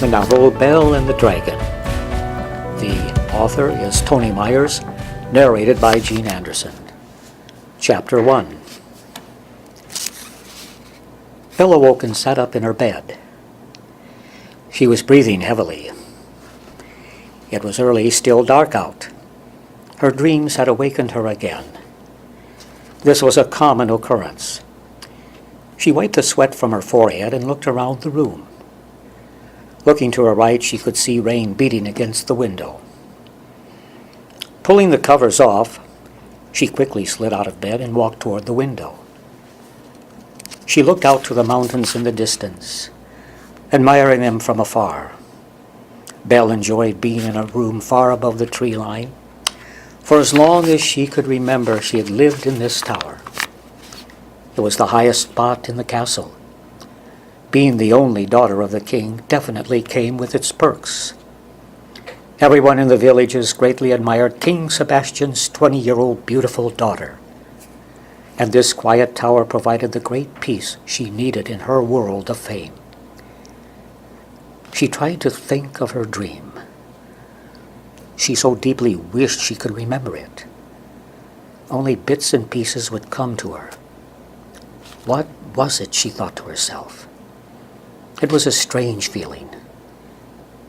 the novel Belle and the Dragon. The author is Tony Myers, narrated by Gene Anderson. Chapter 1. Belle awoke and sat up in her bed. She was breathing heavily. It was early, still dark out. Her dreams had awakened her again. This was a common occurrence. She wiped the sweat from her forehead and looked around the room. Looking to her right, she could see rain beating against the window. Pulling the covers off, she quickly slid out of bed and walked toward the window. She looked out to the mountains in the distance, admiring them from afar. Belle enjoyed being in a room far above the tree line. For as long as she could remember, she had lived in this tower. It was the highest spot in the castle. Being the only daughter of the king definitely came with its perks. Everyone in the villages greatly admired King Sebastian's 20-year-old beautiful daughter. And this quiet tower provided the great peace she needed in her world of fame. She tried to think of her dream. She so deeply wished she could remember it. Only bits and pieces would come to her. What was it, she thought to herself? It was a strange feeling.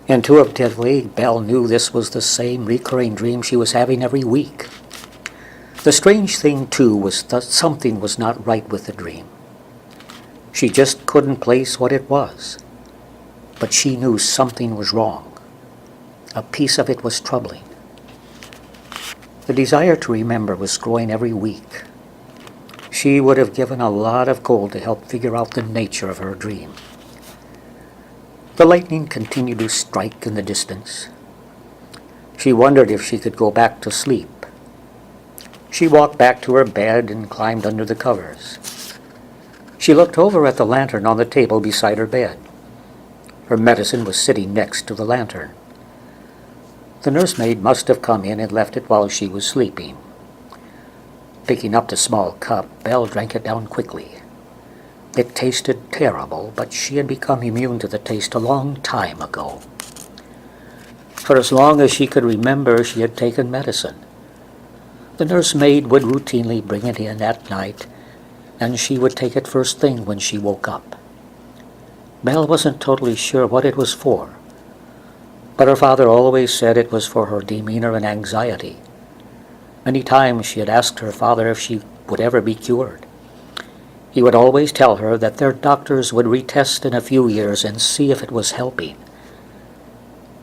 Intuitively, Belle knew this was the same recurring dream she was having every week. The strange thing, too, was that something was not right with the dream. She just couldn't place what it was. But she knew something was wrong. A piece of it was troubling. The desire to remember was growing every week. She would have given a lot of gold to help figure out the nature of her dream. The lightning continued to strike in the distance. She wondered if she could go back to sleep. She walked back to her bed and climbed under the covers. She looked over at the lantern on the table beside her bed. Her medicine was sitting next to the lantern. The nursemaid must have come in and left it while she was sleeping. Picking up the small cup, Belle drank it down quickly. It tasted terrible, but she had become immune to the taste a long time ago. For as long as she could remember, she had taken medicine. The nursemaid would routinely bring it in at night, and she would take it first thing when she woke up. Belle wasn't totally sure what it was for, but her father always said it was for her demeanor and anxiety. Many times she had asked her father if she would ever be cured. He would always tell her that their doctors would retest in a few years and see if it was helping.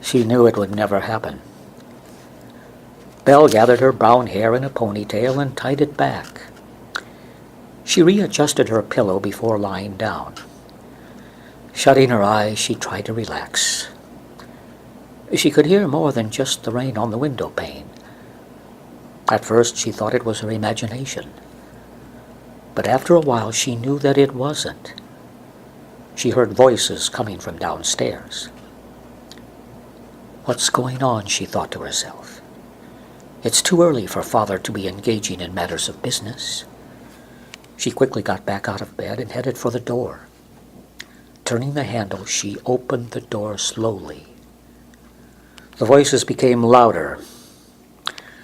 She knew it would never happen. Belle gathered her brown hair in a ponytail and tied it back. She readjusted her pillow before lying down. Shutting her eyes, she tried to relax. She could hear more than just the rain on the window pane. At first, she thought it was her imagination. But after a while, she knew that it wasn't. She heard voices coming from downstairs. What's going on, she thought to herself. It's too early for Father to be engaging in matters of business. She quickly got back out of bed and headed for the door. Turning the handle, she opened the door slowly. The voices became louder.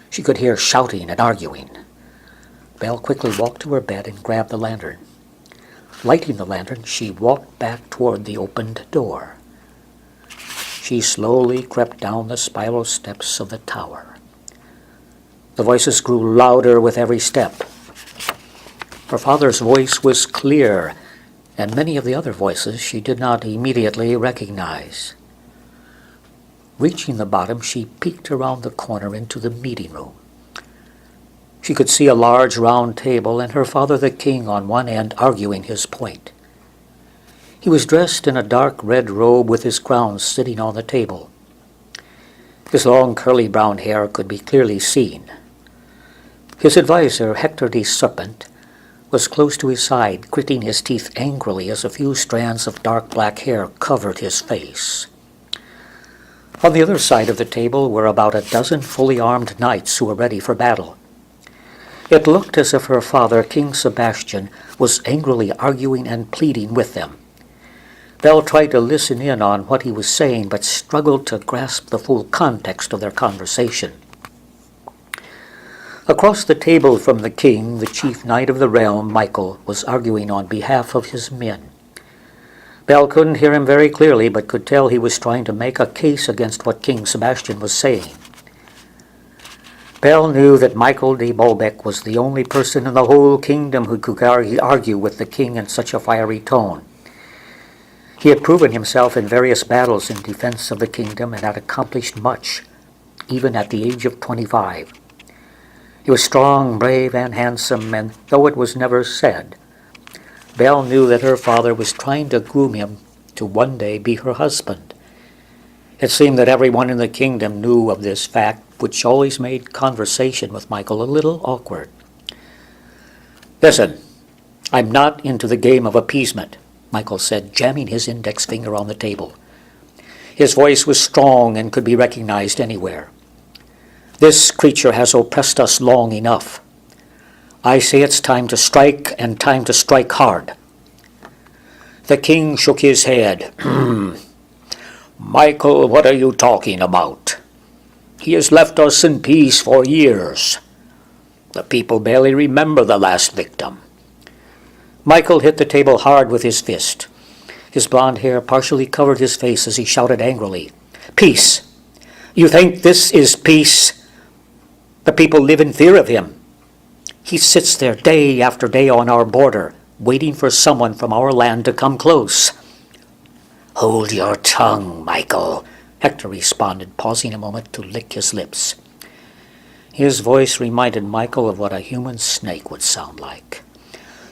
She could hear shouting and arguing. Belle quickly walked to her bed and grabbed the lantern. Lighting the lantern, she walked back toward the opened door. She slowly crept down the spiral steps of the tower. The voices grew louder with every step. Her father's voice was clear, and many of the other voices she did not immediately recognize. Reaching the bottom, she peeked around the corner into the meeting room. She could see a large round table and her father the king on one end arguing his point. He was dressed in a dark red robe with his crown sitting on the table. His long curly brown hair could be clearly seen. His advisor, Hector the Serpent, was close to his side, gritting his teeth angrily as a few strands of dark black hair covered his face. On the other side of the table were about a dozen fully armed knights who were ready for battle. It looked as if her father, King Sebastian, was angrily arguing and pleading with them. Belle tried to listen in on what he was saying, but struggled to grasp the full context of their conversation. Across the table from the king, the chief knight of the realm, Michael, was arguing on behalf of his men. Belle couldn't hear him very clearly, but could tell he was trying to make a case against what King Sebastian was saying. Belle knew that Michael de Bolbec was the only person in the whole kingdom who could argue with the king in such a fiery tone. He had proven himself in various battles in defense of the kingdom and had accomplished much, even at the age of 25. He was strong, brave, and handsome, and though it was never said, Belle knew that her father was trying to groom him to one day be her husband. It seemed that everyone in the kingdom knew of this fact, which always made conversation with Michael a little awkward. "Listen, I'm not into the game of appeasement," Michael said, jamming his index finger on the table. His voice was strong and could be recognized anywhere. "This creature has oppressed us long enough. I say it's time to strike, and time to strike hard." The king shook his head. "Michael, what are you talking about? He has left us in peace for years. The people barely remember the last victim." Michael hit the table hard with his fist. His blond hair partially covered his face as he shouted angrily, "Peace! You think this is peace? The people live in fear of him. He sits there day after day on our border, waiting for someone from our land to come close." "Hold your tongue, Michael," Hector responded, pausing a moment to lick his lips. His voice reminded Michael of what a human snake would sound like.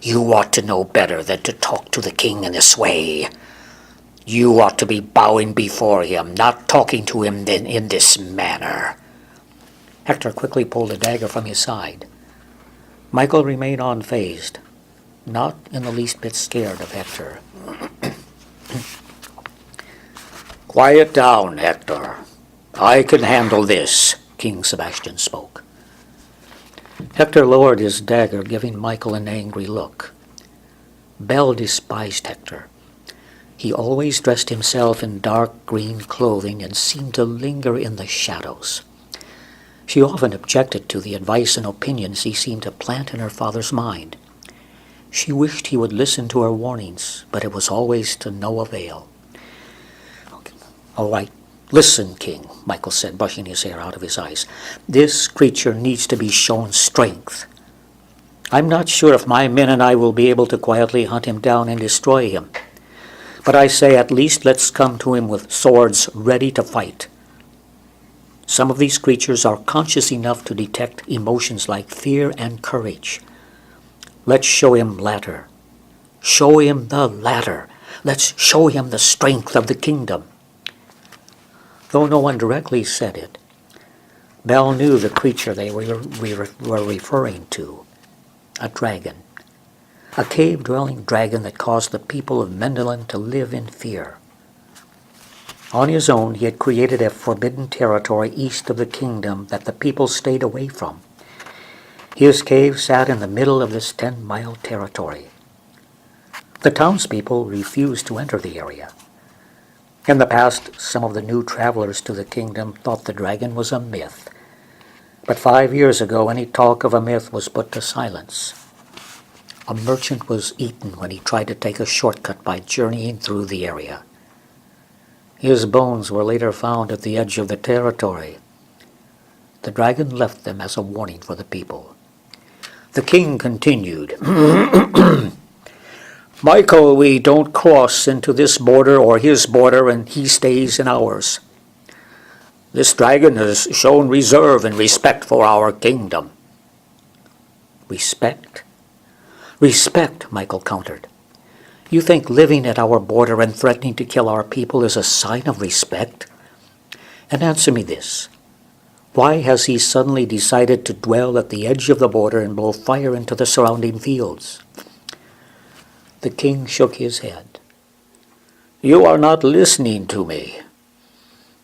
"You ought to know better than to talk to the king in this way. You ought to be bowing before him, not talking to him in this manner." Hector quickly pulled a dagger from his side. Michael remained unfazed, not in the least bit scared of Hector. "Quiet down, Hector. I can handle this," King Sebastian spoke. Hector lowered his dagger, giving Michael an angry look. Belle despised Hector. He always dressed himself in dark green clothing and seemed to linger in the shadows. She often objected to the advice and opinions he seemed to plant in her father's mind. She wished he would listen to her warnings, but it was always to no avail. "All right, listen, King," Michael said, brushing his hair out of his eyes. "This creature needs to be shown strength. I'm not sure if my men and I will be able to quietly hunt him down and destroy him. But I say at least let's come to him with swords ready to fight. Some of these creatures are conscious enough to detect emotions like fear and courage. Let's show him latter. Show him the latter. Let's show him the strength of the kingdom." Though no one directly said it, Belle knew the creature they were referring to, a dragon, a cave-dwelling dragon that caused the people of Mendelin to live in fear. On his own, he had created a forbidden territory east of the kingdom that the people stayed away from. His cave sat in the middle of this 10-mile territory. The townspeople refused to enter the area. In the past, some of the new travelers to the kingdom thought the dragon was a myth. But 5 years ago, any talk of a myth was put to silence. A merchant was eaten when he tried to take a shortcut by journeying through the area. His bones were later found at the edge of the territory. The dragon left them as a warning for the people. The king continued, "Michael, we don't cross into this border or his border, and he stays in ours. This dragon has shown reserve and respect for our kingdom." "Respect? Respect," Michael countered. "You think living at our border and threatening to kill our people is a sign of respect? And answer me this. Why has he suddenly decided to dwell at the edge of the border and blow fire into the surrounding fields?" The king shook his head. "You are not listening to me.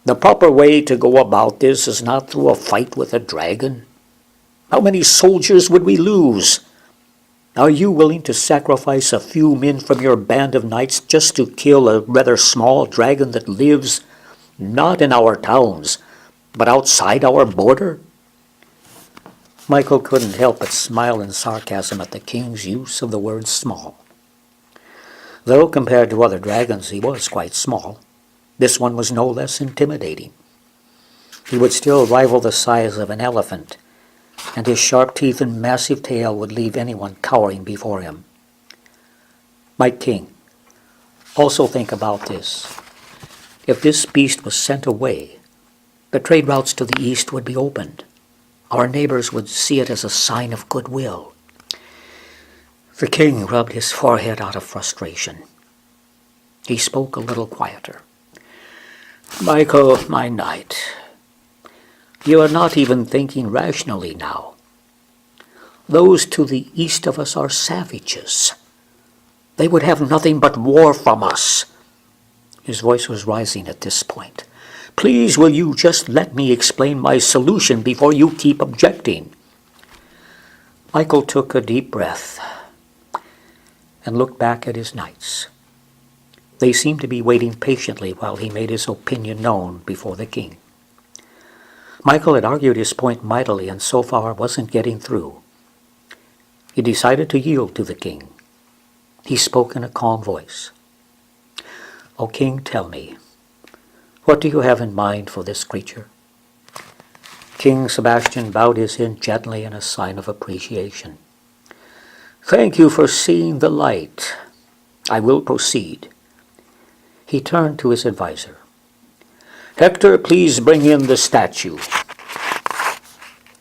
The proper way to go about this is not through a fight with a dragon. How many soldiers would we lose? Are you willing to sacrifice a few men from your band of knights just to kill a rather small dragon that lives not in our towns, but outside our border?" Michael couldn't help but smile in sarcasm at the king's use of the word small. Though compared to other dragons he was quite small, this one was no less intimidating. He would still rival the size of an elephant, and his sharp teeth and massive tail would leave anyone cowering before him. "My king, also think about this. If this beast was sent away, the trade routes to the east would be opened. Our neighbors would see it as a sign of goodwill." The king rubbed his forehead out of frustration. He spoke a little quieter. "Michael, my knight, you are not even thinking rationally now. Those to the east of us are savages. They would have nothing but war from us." His voice was rising at this point. "Please, will you just let me explain my solution before you keep objecting?" Michael took a deep breath and looked back at his knights. They seemed to be waiting patiently while he made his opinion known before the king. Michael had argued his point mightily and so far wasn't getting through. He decided to yield to the king. He spoke in a calm voice. "O king, tell me, what do you have in mind for this creature?" King Sebastian bowed his head gently in a sign of appreciation. "Thank you for seeing the light. I will proceed." He turned to his advisor. "Hector, please bring in the statue."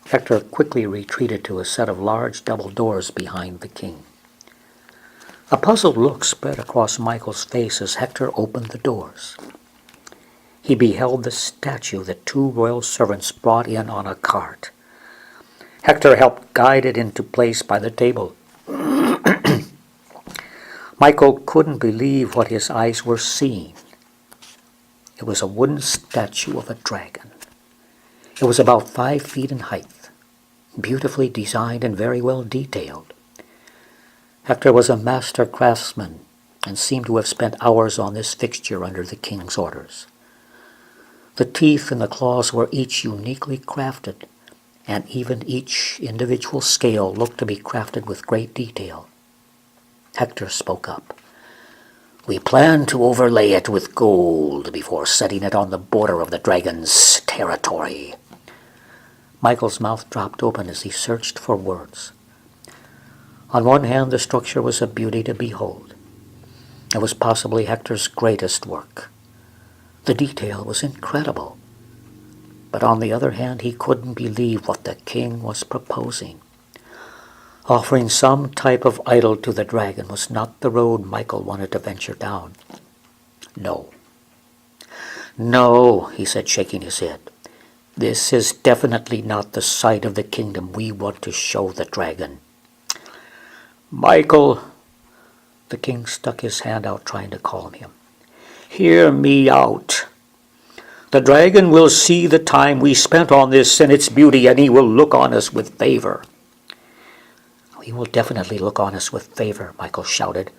Hector quickly retreated to a set of large double doors behind the king. A puzzled look spread across Michael's face as Hector opened the doors. He beheld the statue that two royal servants brought in on a cart. Hector helped guide it into place by the table. Michael couldn't believe what his eyes were seeing. It was a wooden statue of a dragon. It was about 5 feet in height, beautifully designed and very well detailed. Hector was a master craftsman and seemed to have spent hours on this fixture under the king's orders. The teeth and the claws were each uniquely crafted, and even each individual scale looked to be crafted with great detail. Hector spoke up. "We plan to overlay it with gold before setting it on the border of the dragon's territory." Michael's mouth dropped open as he searched for words. On one hand, the structure was a beauty to behold. It was possibly Hector's greatest work. The detail was incredible. But on the other hand, he couldn't believe what the king was proposing. Offering some type of idol to the dragon was not the road Michael wanted to venture down. "No. No," he said, shaking his head. "This is definitely not the side of the kingdom we want to show the dragon." "Michael," the king stuck his hand out trying to calm him. "Hear me out. The dragon will see the time we spent on this and its beauty, and he will look on us with favor." "He will definitely look on us with favor," Michael shouted,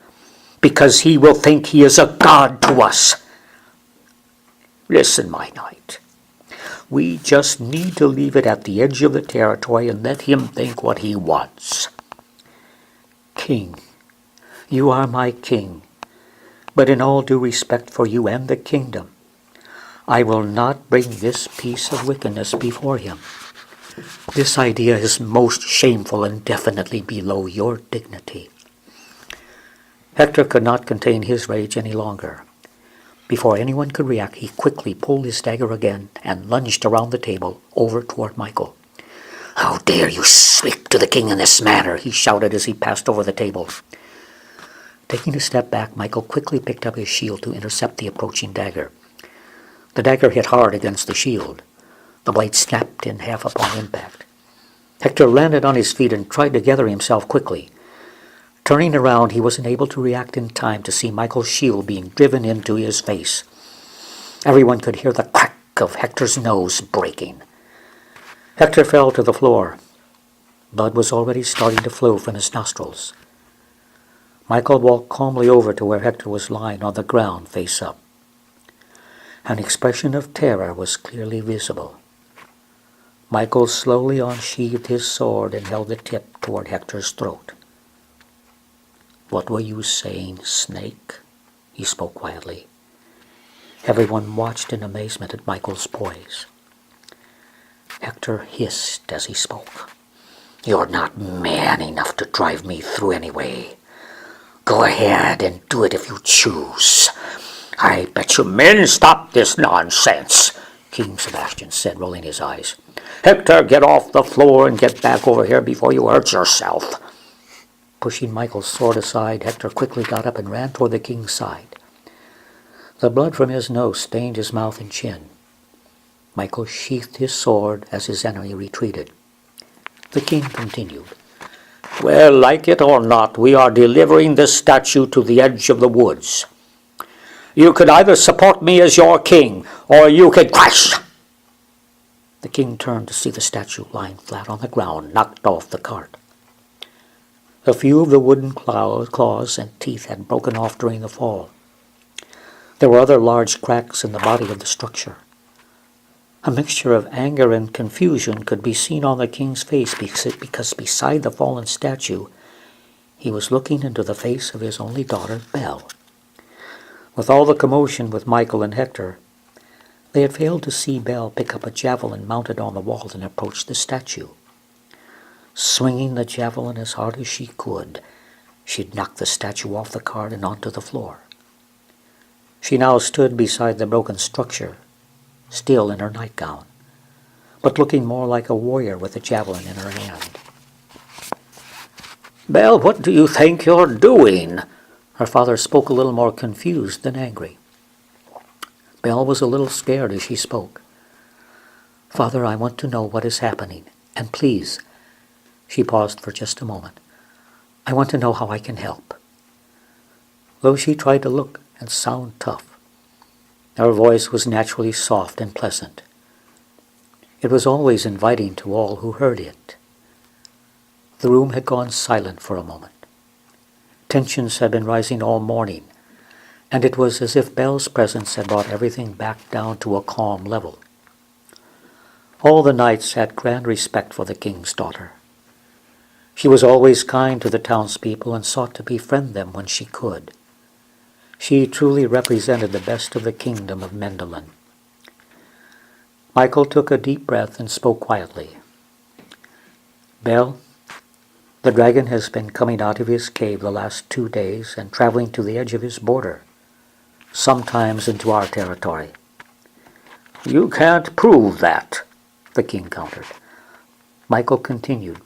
"because he will think he is a god to us." "Listen, my knight. We just need to leave it at the edge of the territory and let him think what he wants." "King, you are my king, but in all due respect for you and the kingdom, I will not bring this piece of wickedness before him. This idea is most shameful and definitely below your dignity." Hector could not contain his rage any longer. Before anyone could react, he quickly pulled his dagger again and lunged around the table over toward Michael. "How dare you speak to the king in this manner?" he shouted as he passed over the table. Taking a step back, Michael quickly picked up his shield to intercept the approaching dagger. The dagger hit hard against the shield. The blade snapped in half upon impact. Hector landed on his feet and tried to gather himself quickly. Turning around, he wasn't able to react in time to see Michael's shield being driven into his face. Everyone could hear the crack of Hector's nose breaking. Hector fell to the floor. Blood was already starting to flow from his nostrils. Michael walked calmly over to where Hector was lying on the ground face up. An expression of terror was clearly visible. Michael slowly unsheathed his sword and held the tip toward Hector's throat. "What were you saying, Snake?" he spoke quietly. Everyone watched in amazement at Michael's poise. Hector hissed as he spoke. "You're not man enough to drive me through anyway. Go ahead and do it if you choose. I bet you men stop this nonsense," King Sebastian said, rolling his eyes. "Hector, get off the floor and get back over here before you hurt yourself." Pushing Michael's sword aside, Hector quickly got up and ran toward the king's side. The blood from his nose stained his mouth and chin. Michael sheathed his sword as his enemy retreated. The king continued. "Well, like it or not, we are delivering this statue to the edge of the woods. You could either support me as your king, or you could crash." The king turned to see the statue lying flat on the ground, knocked off the cart. A few of the wooden claws and teeth had broken off during the fall. There were other large cracks in the body of the structure. A mixture of anger and confusion could be seen on the king's face because beside the fallen statue, he was looking into the face of his only daughter, Belle. With all the commotion with Michael and Hector, they had failed to see Belle pick up a javelin mounted on the wall and approach the statue. Swinging the javelin as hard as she could, she'd knocked the statue off the cart and onto the floor. She now stood beside the broken structure, still in her nightgown, but looking more like a warrior with a javelin in her hand. "Belle, what do you think you're doing?" Her father spoke a little more confused than angry. Belle was a little scared as she spoke. "Father, I want to know what is happening, and please," she paused for just a moment, "I want to know how I can help." Though she tried to look and sound tough, her voice was naturally soft and pleasant. It was always inviting to all who heard it. The room had gone silent for a moment. Tensions had been rising all morning, and it was as if Belle's presence had brought everything back down to a calm level. All the knights had grand respect for the king's daughter. She was always kind to the townspeople and sought to befriend them when she could. She truly represented the best of the kingdom of Mendelin. Michael took a deep breath and spoke quietly. "Belle, the dragon has been coming out of his cave the last 2 days and traveling to the edge of his border, sometimes into our territory." "You can't prove that," the king countered. Michael continued.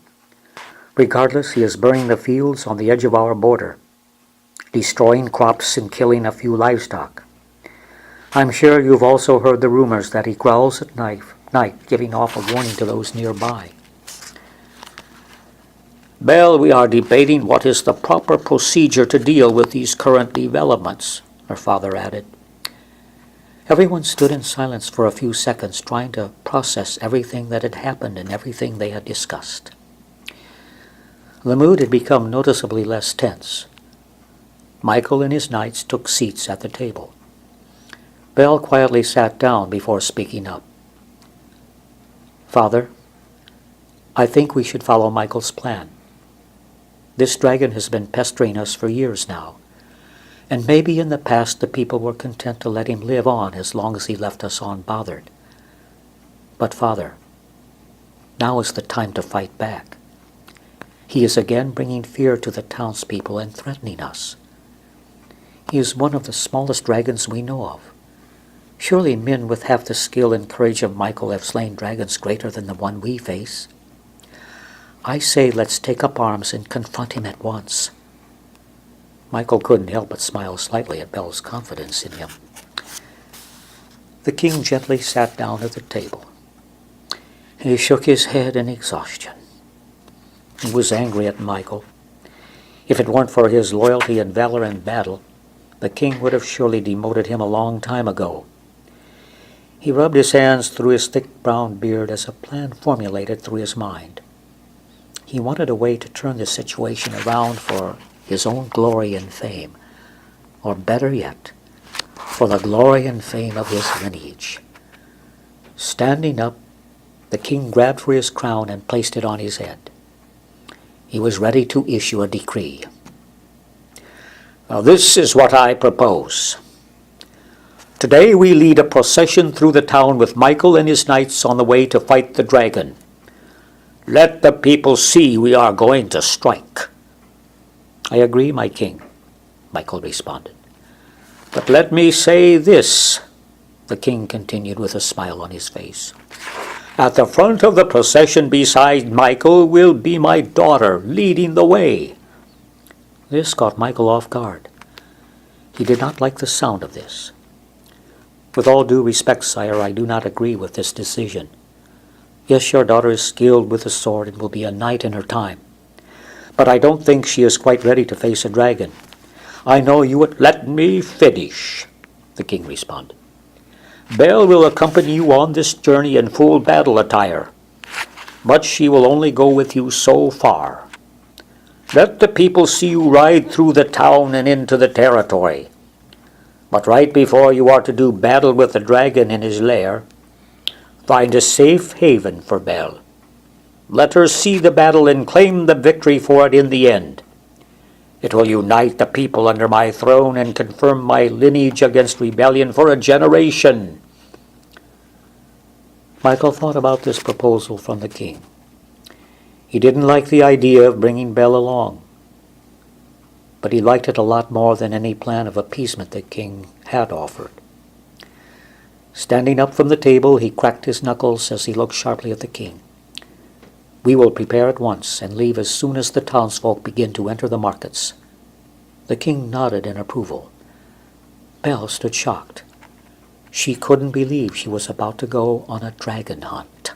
"Regardless, he is burning the fields on the edge of our border, destroying crops and killing a few livestock. I'm sure you've also heard the rumors that he growls at night, giving off a warning to those nearby." "Belle, we are debating what is the proper procedure to deal with these current developments," her father added. Everyone stood in silence for a few seconds, trying to process everything that had happened and everything they had discussed. The mood had become noticeably less tense. Michael and his knights took seats at the table. Belle quietly sat down before speaking up. "Father, I think we should follow Michael's plan. This dragon has been pestering us for years now, and maybe in the past the people were content to let him live on as long as he left us unbothered. But Father, now is the time to fight back. He is again bringing fear to the townspeople and threatening us. He is one of the smallest dragons we know of. Surely men with half the skill and courage of Michael have slain dragons greater than the one we face. I say let's take up arms and confront him at once." Michael couldn't help but smile slightly at Belle's confidence in him. The king gently sat down at the table. He shook his head in exhaustion. He was angry at Michael. If it weren't for his loyalty and valor in battle, the king would have surely demoted him a long time ago. He rubbed his hands through his thick brown beard as a plan formulated through his mind. He wanted a way to turn the situation around for his own glory and fame, or better yet, for the glory and fame of his lineage. Standing up, the king grabbed for his crown and placed it on his head. He was ready to issue a decree. Now this is what I propose. Today we lead a procession through the town with Michael and his knights on the way to fight the dragon. Let the people see we are going to strike. I agree, my king, Michael responded. But let me say this, the king continued with a smile on his face. At the front of the procession beside Michael will be my daughter leading the way. This caught Michael off guard. He did not like the sound of this. With all due respect, sire, I do not agree with this decision. Yes, your daughter is skilled with the sword and will be a knight in her time. But I don't think she is quite ready to face a dragon. I know you would let me finish, the king responded. Belle will accompany you on this journey in full battle attire, but she will only go with you so far. Let the people see you ride through the town and into the territory. But right before you are to do battle with the dragon in his lair, find a safe haven for Belle. Let her see the battle and claim the victory for it in the end. It will unite the people under my throne and confirm my lineage against rebellion for a generation. Michael thought about this proposal from the king. He didn't like the idea of bringing Belle along, but he liked it a lot more than any plan of appeasement the king had offered. Standing up from the table, he cracked his knuckles as he looked sharply at the king. We will prepare at once and leave as soon as the townsfolk begin to enter the markets. The king nodded in approval. Belle stood shocked. She couldn't believe she was about to go on a dragon hunt.